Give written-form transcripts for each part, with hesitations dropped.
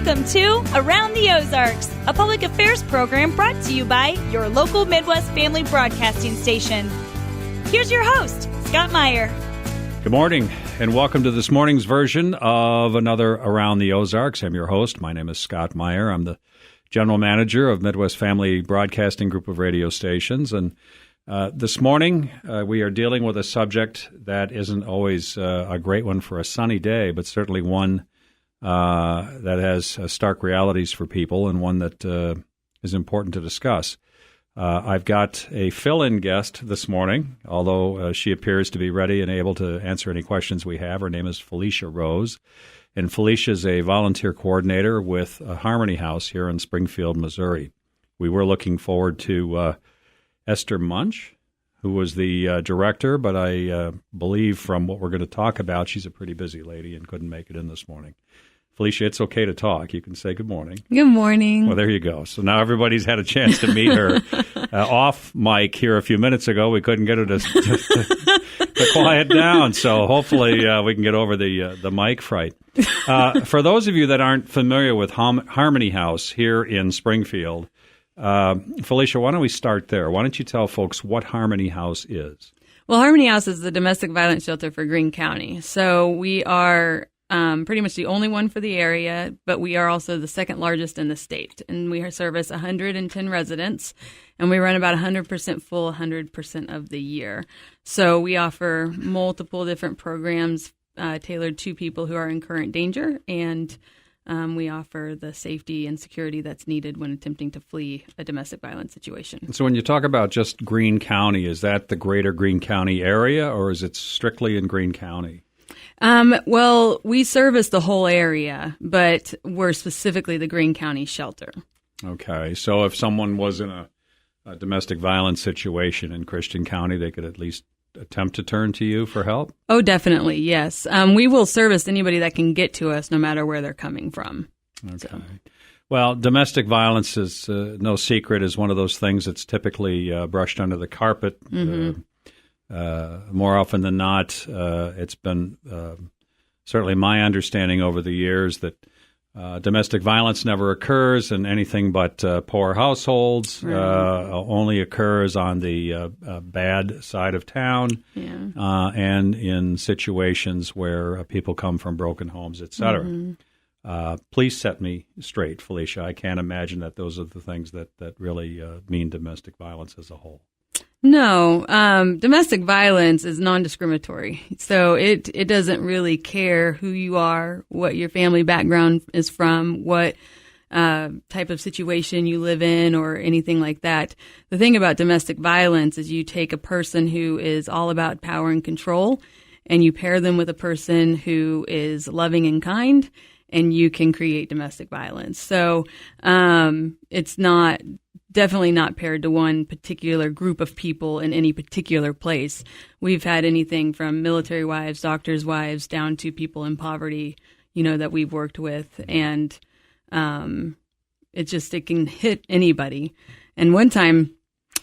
Welcome to Around the Ozarks, a public affairs program brought to you by your local Midwest Family Broadcasting station. Here's your host, Scott Meyer. Good morning, and welcome to this morning's version of another Around the Ozarks. I'm your host. My name is Scott Meyer. I'm the general manager of Midwest Family Broadcasting Group of radio stations, and this morning, we are dealing with a subject that isn't always a great one for a sunny day, but certainly one that has stark realities for people and one that is important to discuss. I've got a fill-in guest this morning, although she appears to be ready and able to answer any questions we have. Her name is Felicia Rose, and Felicia is a volunteer coordinator with Harmony House here in Springfield, Missouri. We were looking forward to Esther Munch, who was the director, but I believe from what we're going to talk about, she's a pretty busy lady and couldn't make it in this morning. Felicia, it's okay to talk. You can say good morning. Good morning. Well, there you go. So now everybody's had a chance to meet her. Off mic here a few minutes ago, we couldn't get her to quiet down, so hopefully we can get over the mic fright. For those of you that aren't familiar with Harmony House here in Springfield, Felicia, why don't we start there? Why don't you tell folks what Harmony House is? Well, Harmony House is the domestic violence shelter for Greene County. So we are pretty much the only one for the area, but we are also the second largest in the state. And we service 110 residents, and we run about 100% full 100% of the year. So we offer multiple different programs tailored to people who are in current danger, and we offer the safety and security that's needed when attempting to flee a domestic violence situation. So when you talk about just Greene County, is that the greater Greene County area, or is it strictly in Greene County? Well, we service the whole area, but we're specifically the Greene County shelter. Okay. So if someone was in a domestic violence situation in Christian County, they could at least attempt to turn to you for help? Oh, definitely, yes. We will service anybody that can get to us no matter where they're coming from. Okay. So. Well, domestic violence is no secret, is one of those things that's typically brushed under the carpet. Mm-hmm. More often than not, it's been certainly my understanding over the years that domestic violence never occurs in anything but poor households, right. Only occurs on the bad side of town, yeah. And in situations where people come from broken homes, et cetera. Mm-hmm. Please set me straight, Felicia. I can't imagine that those are the things that really mean domestic violence as a whole. No, domestic violence is non-discriminatory. So it doesn't really care who you are, what your family background is from, what type of situation you live in, or anything like that. The thing about domestic violence is you take a person who is all about power and control, and you pair them with a person who is loving and kind, and you can create domestic violence. So it's definitely not paired to one particular group of people in any particular place. We've had anything from military wives, doctors' wives, down to people in poverty, that we've worked with. And it can hit anybody. And one time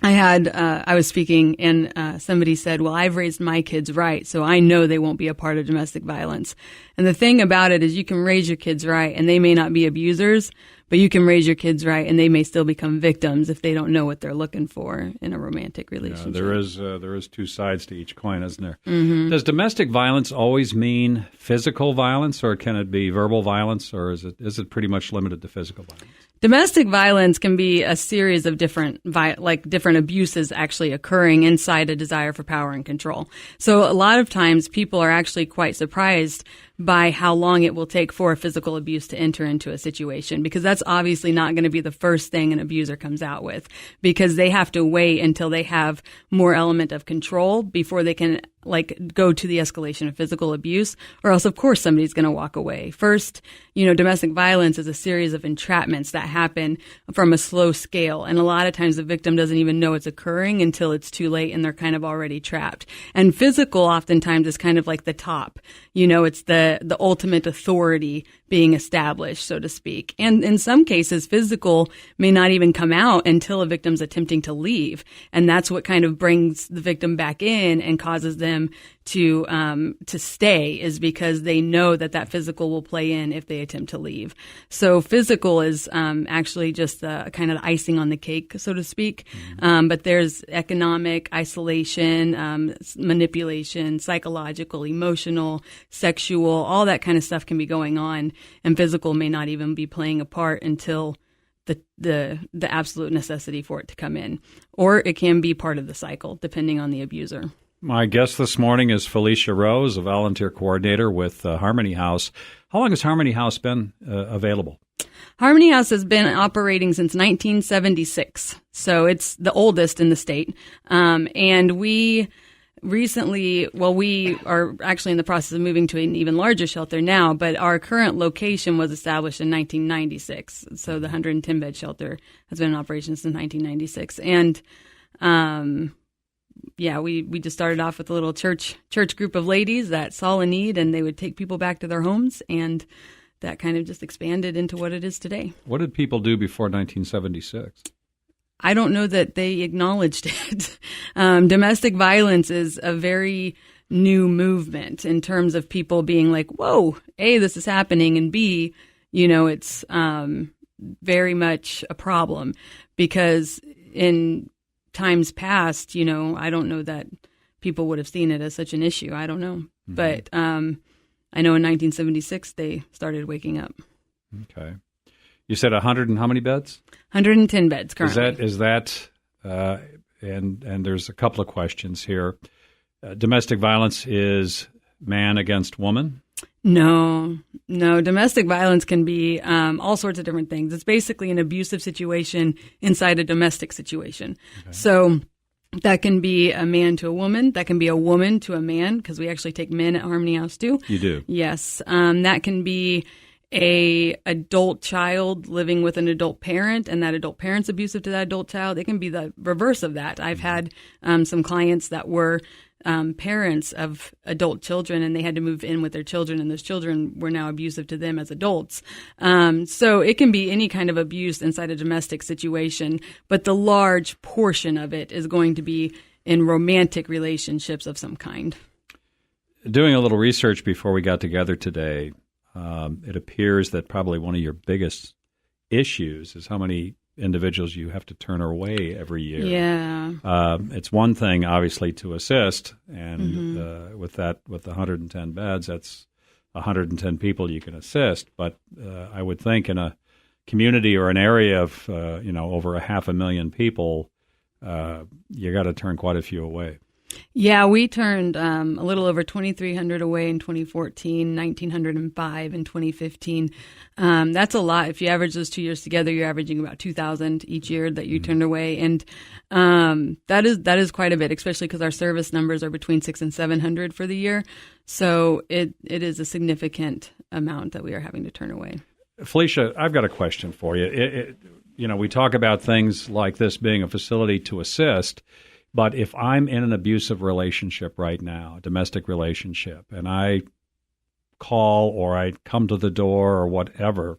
I was speaking and somebody said, well, I've raised my kids right, so I know they won't be a part of domestic violence. And the thing about it is you can raise your kids right and they may not be abusers, but you can raise your kids right and they may still become victims if they don't know what they're looking for in a romantic relationship. Yeah, there is two sides to each coin, isn't there? Mm-hmm. Does domestic violence always mean physical violence, or can it be verbal violence, or is it pretty much limited to physical violence? Domestic violence can be a series of different abuses actually occurring inside a desire for power and control. So a lot of times people are actually quite surprised by how long it will take for a physical abuse to enter into a situation, because that's obviously not going to be the first thing an abuser comes out with, because they have to wait until they have more element of control before they can go to the escalation of physical abuse, or else, of course, somebody's going to walk away. First, domestic violence is a series of entrapments that happen from a slow scale. And a lot of times the victim doesn't even know it's occurring until it's too late and they're kind of already trapped. And physical oftentimes is kind of like the top. It's the ultimate authority being established, so to speak. And in some cases, physical may not even come out until a victim's attempting to leave. And that's what kind of brings the victim back in and causes them them to stay is because they know that physical will play in if they attempt to leave. So physical is actually just kind of the icing on the cake, so to speak. But there's economic, isolation, manipulation, psychological, emotional, sexual, all that kind of stuff can be going on, and physical may not even be playing a part until the absolute necessity for it to come in, or it can be part of the cycle depending on the abuser. My guest this morning is Felicia Rose, a volunteer coordinator with Harmony House. How long has Harmony House been available? Harmony House has been operating since 1976, so it's the oldest in the state. And we recently, we are actually in the process of moving to an even larger shelter now, but our current location was established in 1996. So the 110-bed shelter has been in operation since 1996. And we just started off with a little church group of ladies that saw a need, and they would take people back to their homes, and that kind of just expanded into what it is today. What did people do before 1976? I don't know that they acknowledged it. Domestic violence is a very new movement in terms of people being like, whoa, A, this is happening, and B, it's very much a problem, because in times past, I don't know that people would have seen it as such an issue. I don't know. Mm-hmm. But I know in 1976 they started waking up. Okay. You said 100 and how many beds? 110 beds currently. Is that and there's a couple of questions here. Domestic violence is man against woman? No. Domestic violence can be all sorts of different things. It's basically an abusive situation inside a domestic situation. Okay. So that can be a man to a woman. That can be a woman to a man, because we actually take men at Harmony House too. You do? Yes. That can be a adult child living with an adult parent, and that adult parent's abusive to that adult child. It can be the reverse of that. I've had some clients that were parents of adult children, and they had to move in with their children, and those children were now abusive to them as adults. So it can be any kind of abuse inside a domestic situation, but the large portion of it is going to be in romantic relationships of some kind. Doing a little research before we got together today, it appears that probably one of your biggest issues is how many individuals you have to turn away every year. Yeah. It's one thing, obviously, to assist, and with the 110 beds, that's 110 people you can assist. But I would think in a community or an area of over 500,000 people, you got to turn quite a few away. Yeah, we turned a little over 2,300 away in 2014, 1,905 in 2015. That's a lot. If you average those 2 years together, you're averaging about 2,000 each year that you turned away. And that is quite a bit, especially because our service numbers are between 600 and 700 for the year. So it is a significant amount that we are having to turn away. Felicia, I've got a question for you. We talk about things like this being a facility to assist. But if I'm in an abusive relationship right now, a domestic relationship, and I call or I come to the door or whatever,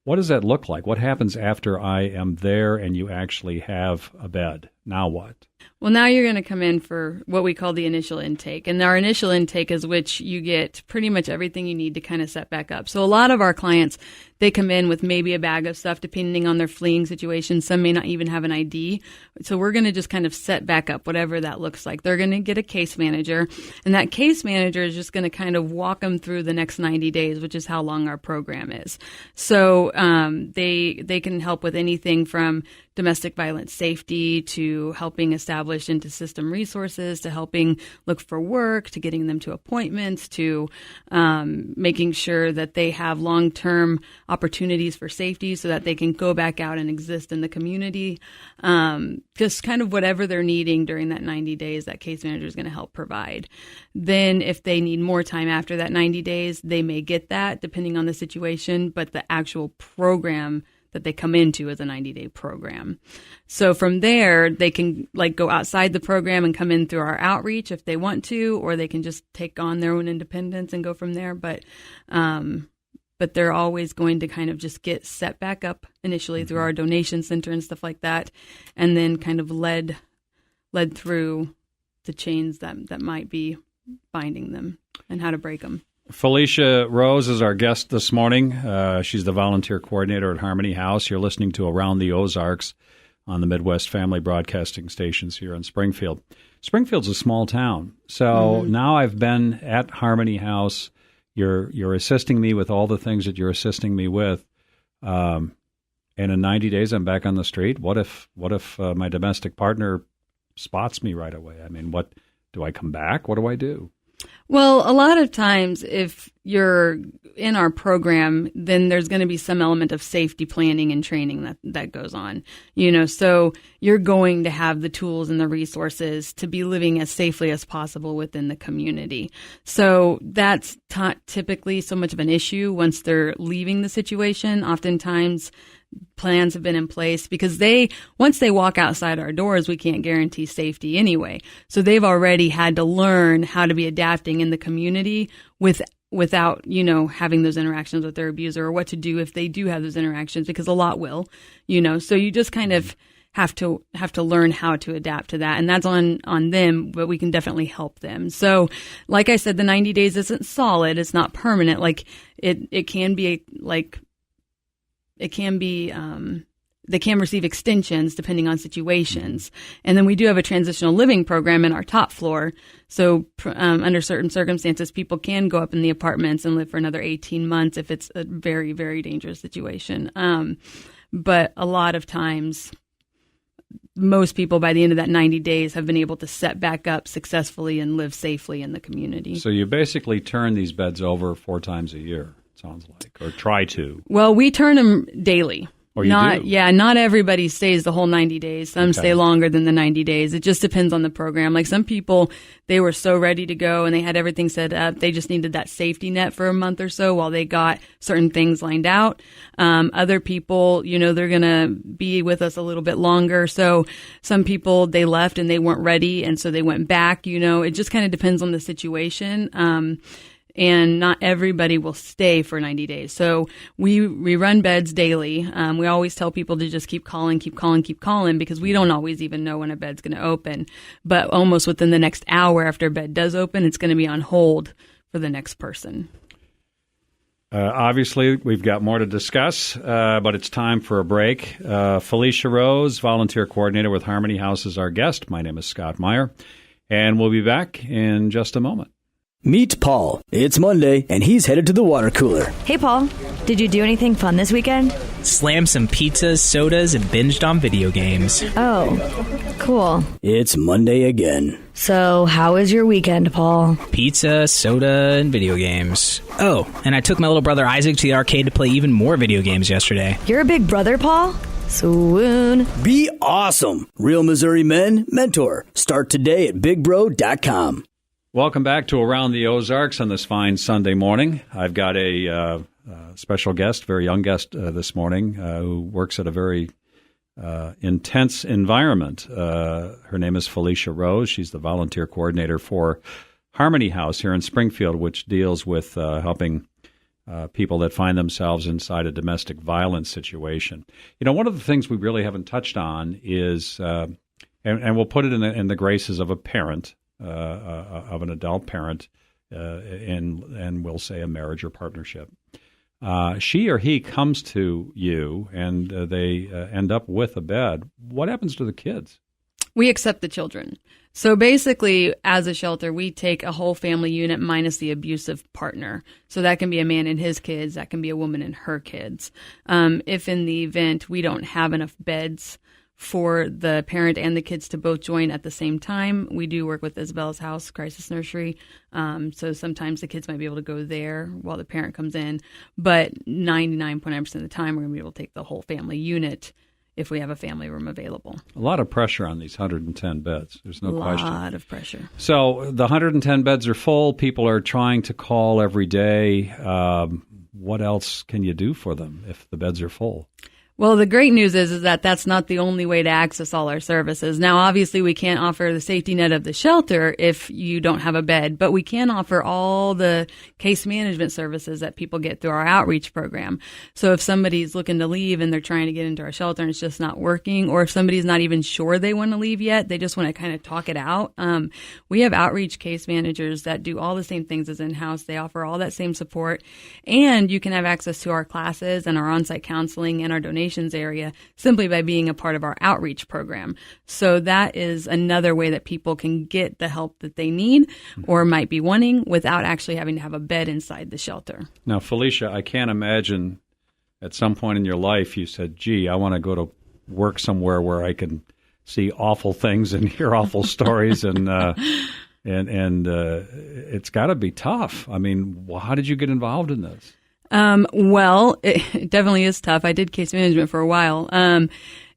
what does that look like? What happens after I am there and you actually have a bed? Now what? Well, now you're going to come in for what we call the initial intake. And our initial intake is which you get pretty much everything you need to kind of set back up. So a lot of our clients, they come in with maybe a bag of stuff, depending on their fleeing situation. Some may not even have an ID. So we're going to just kind of set back up whatever that looks like. They're going to get a case manager, and that case manager is just going to kind of walk them through the next 90 days, which is how long our program is. So they can help with anything from domestic violence safety to helping establish into system resources, to helping look for work, to getting them to appointments, to making sure that they have long-term opportunities for safety so that they can go back out and exist in the community. Just kind of whatever they're needing during that 90 days, that case manager is going to help provide. Then if they need more time after that 90 days, they may get that depending on the situation, but the actual program that they come into as a 90-day program. So from there, they can go outside the program and come in through our outreach if they want to, or they can just take on their own independence and go from there. But they're always going to kind of just get set back up initially through our donation center and stuff like that, and then kind of led through chains that might be binding them and how to break them. Felicia Rose is our guest this morning. She's the volunteer coordinator at Harmony House. You're listening to Around the Ozarks on the Midwest Family Broadcasting stations here in Springfield. Springfield's a small town, so now I've been at Harmony House. You're assisting me with all the things that you're assisting me with, and in 90 days I'm back on the street. What if my domestic partner spots me right away? I mean, what do I come back? What do I do? Well, a lot of times if you're in our program, then there's going to be some element of safety planning and training that goes on, so you're going to have the tools and the resources to be living as safely as possible within the community. So that's not typically so much of an issue once they're leaving the situation. Oftentimes plans have been in place because once they walk outside our doors, we can't guarantee safety anyway. So they've already had to learn how to be adapting in the community without, having those interactions with their abuser, or what to do if they do have those interactions, because a lot will, so you just kind of have to learn how to adapt to that. And that's on them, but we can definitely help them. So like I said, the 90 days isn't solid. It's not permanent. Like it can be they can receive extensions depending on situations. And then we do have a transitional living program in our top floor. So under certain circumstances, people can go up in the apartments and live for another 18 months if it's a very, very dangerous situation. But a lot of times, most people by the end of that 90 days have been able to set back up successfully and live safely in the community. So you basically turn these beds over 4 times a year. Sounds like, or try to. Well, we turn them daily. Or you do? Yeah, not everybody stays the whole 90 days. Some stay longer than the 90 days. It just depends on the program. Like some people, they were so ready to go and they had everything set up. They just needed that safety net for a month or so while they got certain things lined out. Other people, they're going to be with us a little bit longer. So some people, they left and they weren't ready, and so they went back. It just kind of depends on the situation. And not everybody will stay for 90 days. So we run beds daily. We always tell people to just keep calling, because we don't always even know when a bed's going to open. But almost within the next hour after a bed does open, it's going to be on hold for the next person. Obviously, we've got more to discuss, but it's time for a break. Felicia Rose, volunteer coordinator with Harmony House, is our guest. My name is Scott Meyer, and we'll be back in just a moment. Meet Paul. It's Monday, and he's headed to the water cooler. Hey, Paul. Did you do anything fun this weekend? Slammed some pizzas, sodas, and binged on video games. Oh, cool. It's Monday again. So, how was your weekend, Paul? Pizza, soda, and video games. Oh, and I took my little brother Isaac to the arcade to play even more video games yesterday. You're a big brother, Paul? Swoon. Be awesome. Real Missouri Men Mentor. Start today at bigbro.com. Welcome back to Around the Ozarks on this fine Sunday morning. I've got a special guest, very young guest this morning, who works at a very intense environment. Her name is Felicia Rose. She's the volunteer coordinator for Harmony House here in Springfield, which deals with helping people that find themselves inside a domestic violence situation. One of the things we really haven't touched on is, and we'll put it in the graces of a parent, of an adult parent, and we'll say a marriage or partnership. She or he comes to you and they end up with a bed. What happens to the kids? We accept the children. So basically, as a shelter, we take a whole family unit minus the abusive partner. So that can be a man and his kids. That can be a woman and her kids. If in the event we don't have enough beds for the parent and the kids to both join at the same time, we do work with Isabella's House Crisis Nursery. So sometimes the kids might be able to go there while the parent comes in. But 99.9% of the time, we're going to be able to take the whole family unit if we have a family room available. A lot of pressure on these 110 beds. There's no question. A lot of pressure. So the 110 beds are full. People are trying to call every day. What else can you do for them if the beds are full? Well, the great news is that that's not the only way to access all our services. Now, obviously, we can't offer the safety net of the shelter if you don't have a bed, but we can offer all the case management services that people get through our outreach program. So if somebody's looking to leave and they're trying to get into our shelter and it's just not working, or if somebody's not even sure they want to leave yet, they just want to kind of talk it out, we have outreach case managers that do all the same things as in-house. They offer all that same support, and you can have access to our classes and our on-site counseling and our donations area simply by being a part of our outreach program. So that is another way that people can get the help that they need or might be wanting without actually having to have a bed inside the shelter. Now, Felicia, I can't imagine at some point in your life you said, gee, I want to go to work somewhere where I can see awful things and hear awful stories, and it's got to be tough. I mean, how did you get involved in this? Well, it definitely is tough. I did case management for a while.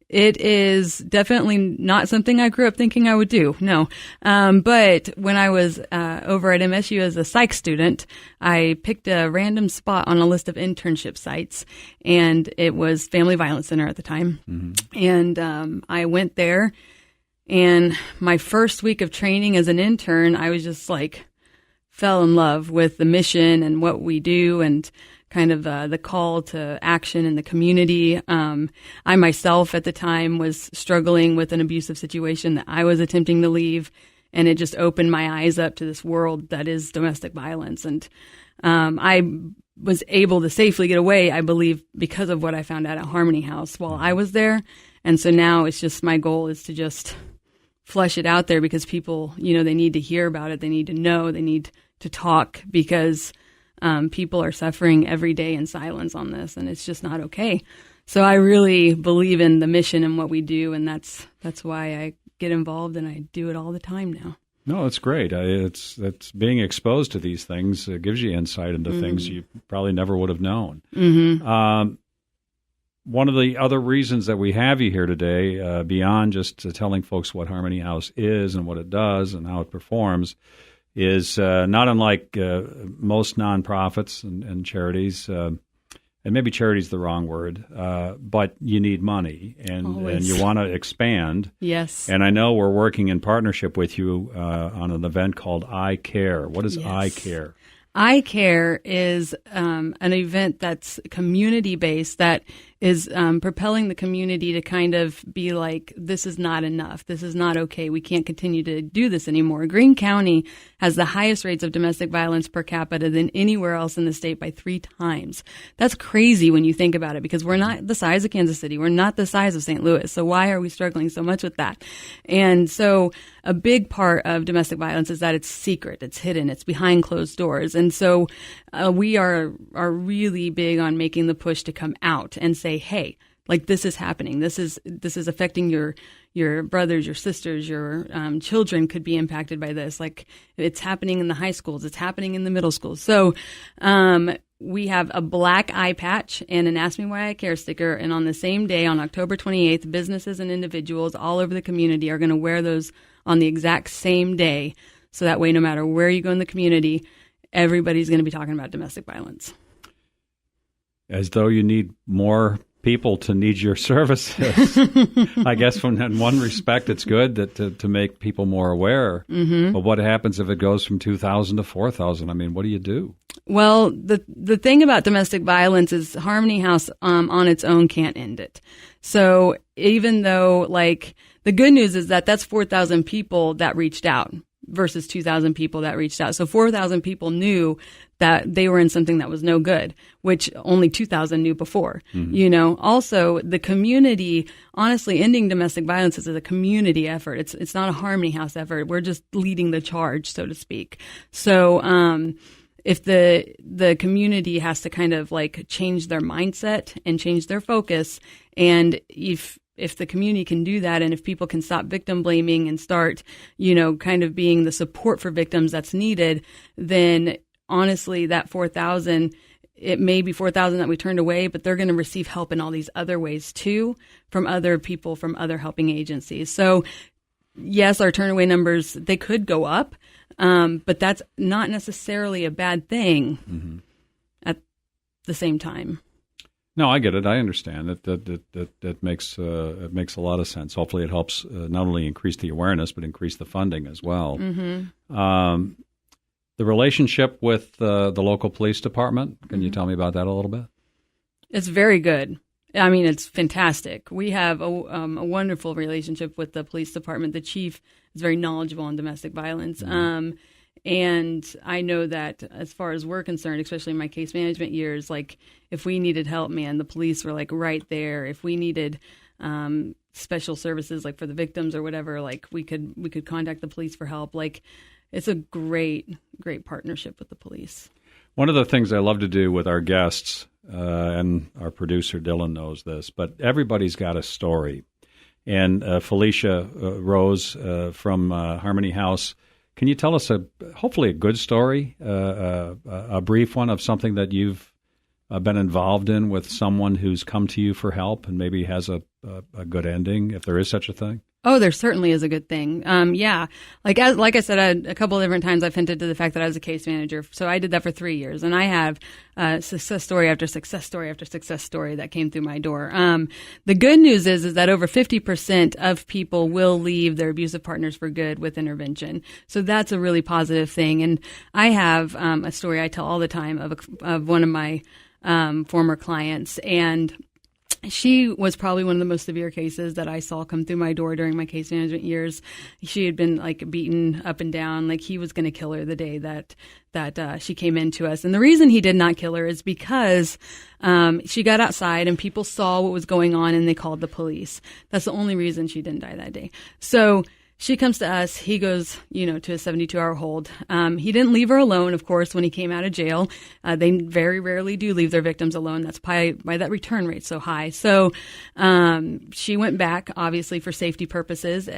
It is definitely not something I grew up thinking I would do. No. But when I was, over at MSU as a psych student, I picked a random spot on a list of internship sites, and it was Family Violence Center at the time. Mm-hmm. And, I went there, and my first week of training as an intern, I was just fell in love with the mission and what we do, and kind of the call to action in the community. I myself at the time was struggling with an abusive situation that I was attempting to leave, and it just opened my eyes up to this world that is domestic violence. And I was able to safely get away, I believe, because of what I found out at Harmony House while I was there. And so now it's just my goal is to just flesh it out there, because people, they need to hear about it. They need to know. They need to talk, because people are suffering every day in silence on this, and it's just not okay. So I really believe in the mission and what we do, and that's why I get involved, and I do it all the time now. No, it's great. It's being exposed to these things gives you insight into things you probably never would have known. Mm-hmm. One of the other reasons that we have you here today, beyond just telling folks what Harmony House is and what it does and how it performs, is not unlike most nonprofits and charities, and maybe charity is the wrong word, but you need money, and you want to expand. Yes. And I know we're working in partnership with you on an event called I Care. What is I Care? I Care is an event that's community-based, that is propelling the community to kind of be like, this is not enough. This is not okay. We can't continue to do this anymore. Greene County has the highest rates of domestic violence per capita than anywhere else in the state by 3 times. That's crazy when you think about it, because we're not the size of Kansas City. We're not the size of St. Louis. So why are we struggling so much with that? And so a big part of domestic violence is that it's secret, it's hidden, it's behind closed doors. And so we are really big on making the push to come out and say, hey, this is happening. This is affecting your brothers, your sisters, your children could be impacted by this. It's happening in the high schools. It's happening in the middle schools. So we have a black eye patch and an Ask Me Why I Care sticker. And on the same day, on October 28th, businesses and individuals all over the community are going to wear those on the exact same day. So that way, no matter where you go in the community, everybody's going to be talking about domestic violence. As though you need more people to need your services. I guess in one respect, it's good that to make people more aware. Mm-hmm. But what happens if it goes from 2,000 to 4,000? I mean, what do you do? Well, the thing about domestic violence is Harmony House on its own can't end it. So even though, the good news is that that's 4,000 people that reached out versus 2,000 people that reached out. So 4,000 people knew that they were in something that was no good, which only 2,000 knew before. Mm-hmm. Also the community, honestly, ending domestic violence is a community effort. It's not a Harmony House effort. We're just leading the charge, so to speak. So, if the community has to kind of change their mindset and change their focus, and if the community can do that, and if people can stop victim blaming and start, kind of being the support for victims that's needed, then honestly, that 4,000, it may be 4,000 that we turned away, but they're going to receive help in all these other ways too, from other people, from other helping agencies. So yes, our turn away numbers, they could go up, but that's not necessarily a bad thing at the same time. No, I get it. I understand that makes it makes a lot of sense. Hopefully, it helps not only increase the awareness but increase the funding as well. Mm-hmm. The relationship with the local police department. Can you tell me about that a little bit? It's very good. I mean, it's fantastic. We have a wonderful relationship with the police department. The chief is very knowledgeable on domestic violence. Mm-hmm. And I know that as far as we're concerned, especially in my case management years, like if we needed help, man, the police were like right there. If we needed special services, like for the victims or whatever, like we could contact the police for help. Like it's a great partnership with the police. One of the things I love to do with our guests, and our producer Dylan knows this, but everybody's got a story. And Felicia Rose from Harmony House, can you tell us hopefully a good story, a brief one of something that you've been involved in with someone who's come to you for help and maybe has a good ending, if there is such a thing? Oh, there certainly is a good thing. Yeah. Like I said, a couple of different times I've hinted to the fact that I was a case manager. So I did that for 3 years. And I have success story after success story after success story that came through my door. The good news is that over 50% of people will leave their abusive partners for good with intervention. So that's a really positive thing. And I have a story I tell all the time of one of my former clients. And she was probably one of the most severe cases that I saw come through my door during my case management years. She had been like beaten up and down, like he was going to kill her the day that she came into us. And the reason he did not kill her is because she got outside and people saw what was going on and they called the police. That's the only reason she didn't die that day. So she comes to us. He goes, to a 72-hour hold. He didn't leave her alone, of course, when he came out of jail. They very rarely do leave their victims alone. That's why that return rate's so high. So she went back, obviously, for safety purposes.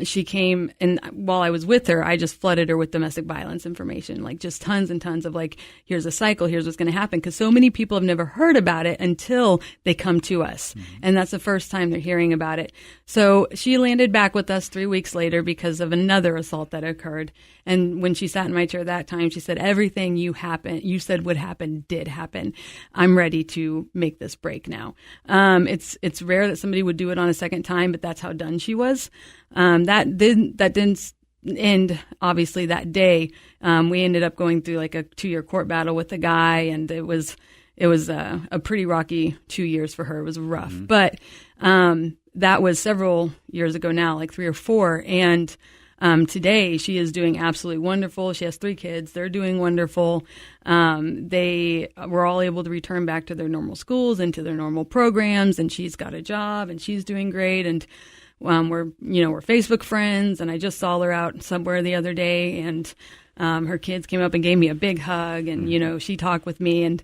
She came, and while I was with her, I just flooded her with domestic violence information, like just tons and tons of like, here's a cycle, here's what's going to happen. Because so many people have never heard about it until they come to us. Mm-hmm. And that's the first time they're hearing about it. So she landed back with us 3 weeks later because of another assault that occurred. And when she sat in my chair that time, she said, everything you said would happen did happen. I'm ready to make this break now. It's rare that somebody would do it on a second time, but that's how done she was. That didn't end, obviously, that day. We ended up going through like a 2-year court battle with the guy, and it was a pretty rocky 2 years for her. It was rough. Mm-hmm. But that was several years ago now, like 3 or 4. And today she is doing absolutely wonderful. She has 3 kids. They're doing wonderful. They were all able to return back to their normal schools and to their normal programs, and she's got a job and she's doing great. And we're Facebook friends, and I just saw her out somewhere the other day, and her kids came up and gave me a big hug, and she talked with me, and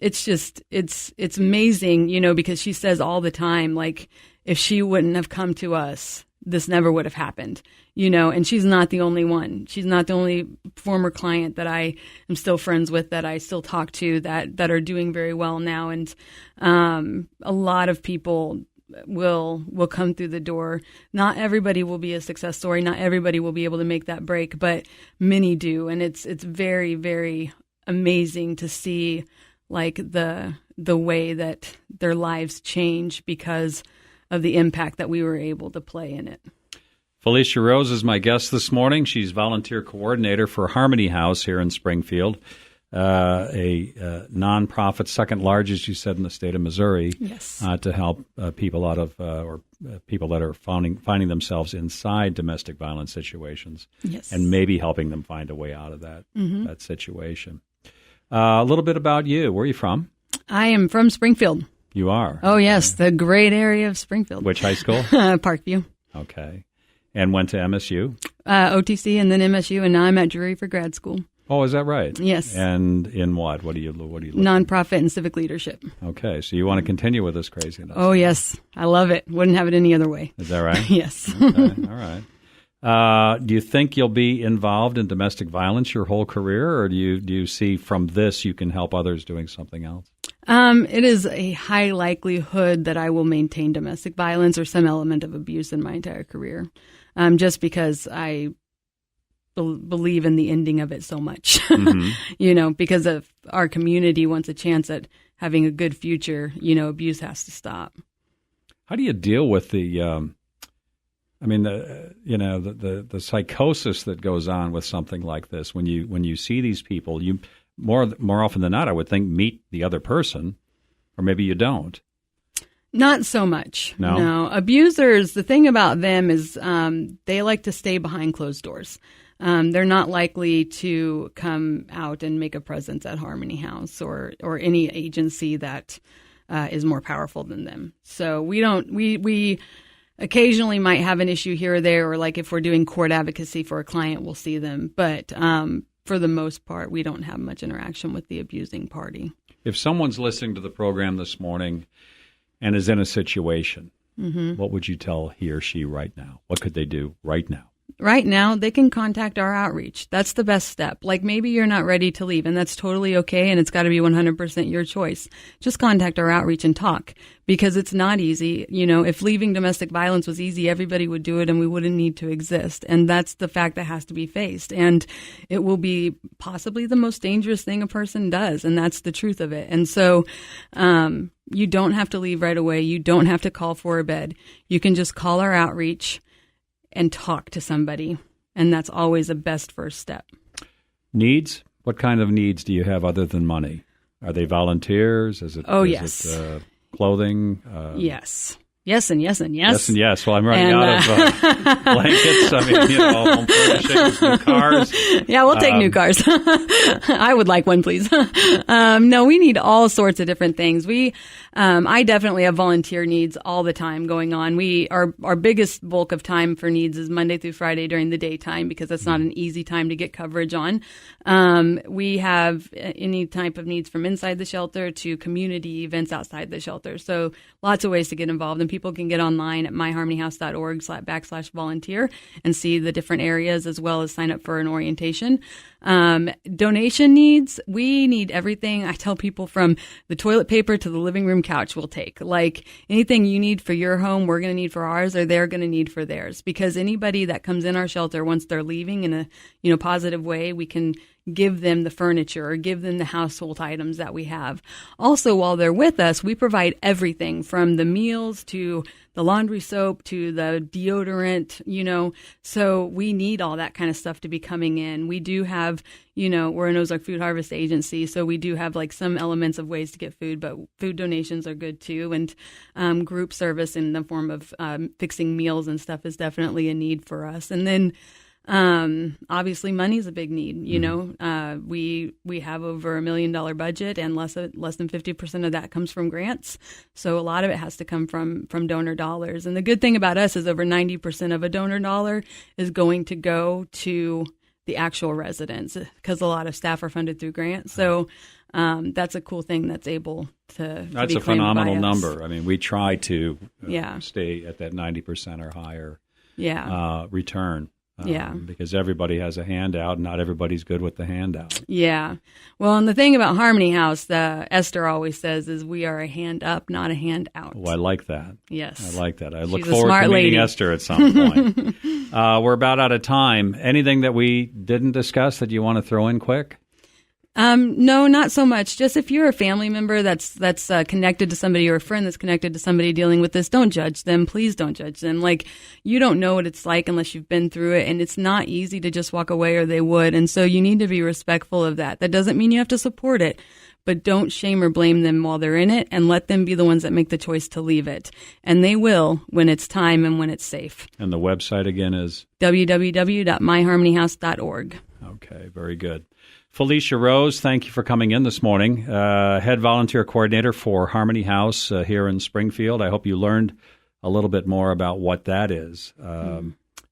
it's amazing, because she says all the time, like, if she wouldn't have come to us, this never would have happened, and she's not the only one. She's not the only former client that I am still friends with, that I still talk to, that are doing very well now, and a lot of people will come through the door. Not everybody will be a success story. Not everybody will be able to make that break, but many do. And it's very, very amazing to see like the way that their lives change because of the impact that we were able to play in it. Felicia Rose is my guest this morning. She's volunteer coordinator for Harmony House here in Springfield. A nonprofit, second largest, you said, in the state of Missouri. Yes. To help people out of or people that are finding themselves inside domestic violence situations. Yes. And maybe helping them find a way out of that situation. A little bit about you. Where are you from? I am from Springfield. You are? Oh, yes, the great area of Springfield. Which high school? Parkview. Okay. And went to MSU? OTC and then MSU, and now I'm at Drury for grad school. Oh, is that right? Yes. And in what? What do you look Nonprofit and civic leadership. Okay, so you want to continue with this craziness? Oh, yes. I love it. Wouldn't have it any other way. Is that right? Yes. Okay, all right. Do you think you'll be involved in domestic violence your whole career, or do you see from this you can help others doing something else? It is a high likelihood that I will maintain domestic violence or some element of abuse in my entire career, just because I believe in the ending of it so much, Mm-hmm. because if our community wants a chance at having a good future, abuse has to stop. How do you deal with the psychosis that goes on with something like this? When you see these people, you more often than not, I would think, meet the other person, or maybe you don't. Not so much. No? Abusers, the thing about them is they like to stay behind closed doors. They're not likely to come out and make a presence at Harmony House or any agency that is more powerful than them. So we occasionally might have an issue here or there, or like if we're doing court advocacy for a client, we'll see them. But for the most part, we don't have much interaction with the abusing party. If someone's listening to the program this morning and is in a situation, what would you tell he or she right now? What could they do right now? Right now, they can contact our outreach. That's the best step. Like maybe you're not ready to leave, and that's totally okay, and it's got to be 100% your choice. Just contact our outreach and talk, because it's not easy. If leaving domestic violence was easy, everybody would do it and we wouldn't need to exist. And that's the fact that has to be faced. And it will be possibly the most dangerous thing a person does, and that's the truth of it. And so you don't have to leave right away. You don't have to call for a bed. You can just call our outreach and talk to somebody. And that's always the best first step. Needs? What kind of needs do you have other than money? Are they volunteers? Is it clothing? Yes. Yes and yes and yes. Yes and yes. Well, I'm running out of blankets. Home furnishings, new cars. Yeah, we'll take new cars. I would like one, please. No, we need all sorts of different things. I definitely have volunteer needs all the time going on. Our biggest bulk of time for needs is Monday through Friday during the daytime, because that's not an easy time to get coverage on. We have any type of needs from inside the shelter to community events outside the shelter. So lots of ways to get involved, and people can get online at myharmonyhouse.org/volunteer and see the different areas, as well as sign up for an orientation. Donation needs, we need everything. I tell people, from the toilet paper to the living room couch we'll take. Like anything you need for your home, we're going to need for ours, or they're going to need for theirs. Because anybody that comes in our shelter, once they're leaving in a positive way, we can give them the furniture or give them the household items that we have. Also, while they're with us, we provide everything from the meals to the laundry soap to the deodorant, so we need all that kind of stuff to be coming in. We do have, we're an Ozark Food Harvest Agency, so we do have like some elements of ways to get food, but food donations are good too. And group service in the form of fixing meals and stuff is definitely a need for us. And then obviously money's a big need. We have over $1 million budget, and less than 50% of that comes from grants. So a lot of it has to come from donor dollars. And the good thing about us is over 90% of a donor dollar is going to go to the actual residents, because a lot of staff are funded through grants. So that's a cool thing that's able to That's be a phenomenal by us. number. I mean, we try to stay at that 90% or higher return. Because everybody has a handout, and not everybody's good with the handout. Yeah. Well, and the thing about Harmony House, Esther always says, is we are a hand up, not a hand out. Oh, I like that. Yes. I like that. I She's look a forward smart to meeting lady. Esther at some point. We're about out of time. Anything that we didn't discuss that you want to throw in quick? No, not so much. Just if you're a family member that's connected to somebody, or a friend that's connected to somebody dealing with this, don't judge them. Please don't judge them. Like, you don't know what it's like unless you've been through it, and it's not easy to just walk away, or they would. And so you need to be respectful of that. That doesn't mean you have to support it, but don't shame or blame them while they're in it, and let them be the ones that make the choice to leave it. And they will when it's time and when it's safe. And the website again is? www.myharmonyhouse.org. Okay, very good. Felicia Rose, thank you for coming in this morning. Head volunteer coordinator for Harmony House here in Springfield. I hope you learned a little bit more about what that is.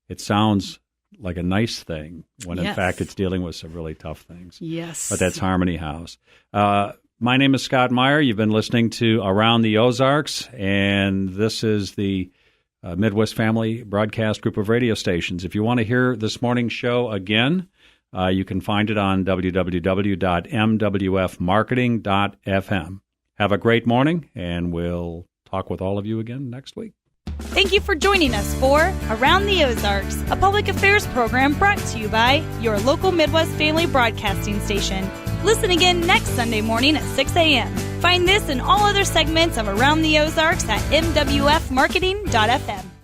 It sounds like a nice thing when, in fact, it's dealing with some really tough things. Yes. But that's Harmony House. My name is Scott Meyer. You've been listening to Around the Ozarks, and this is the Midwest Family Broadcast Group of radio stations. If you want to hear this morning's show again, you can find it on www.mwfmarketing.fm. Have a great morning, and we'll talk with all of you again next week. Thank you for joining us for Around the Ozarks, a public affairs program brought to you by your local Midwest Family Broadcasting Station. Listen again next Sunday morning at 6 a.m. Find this and all other segments of Around the Ozarks at mwfmarketing.fm.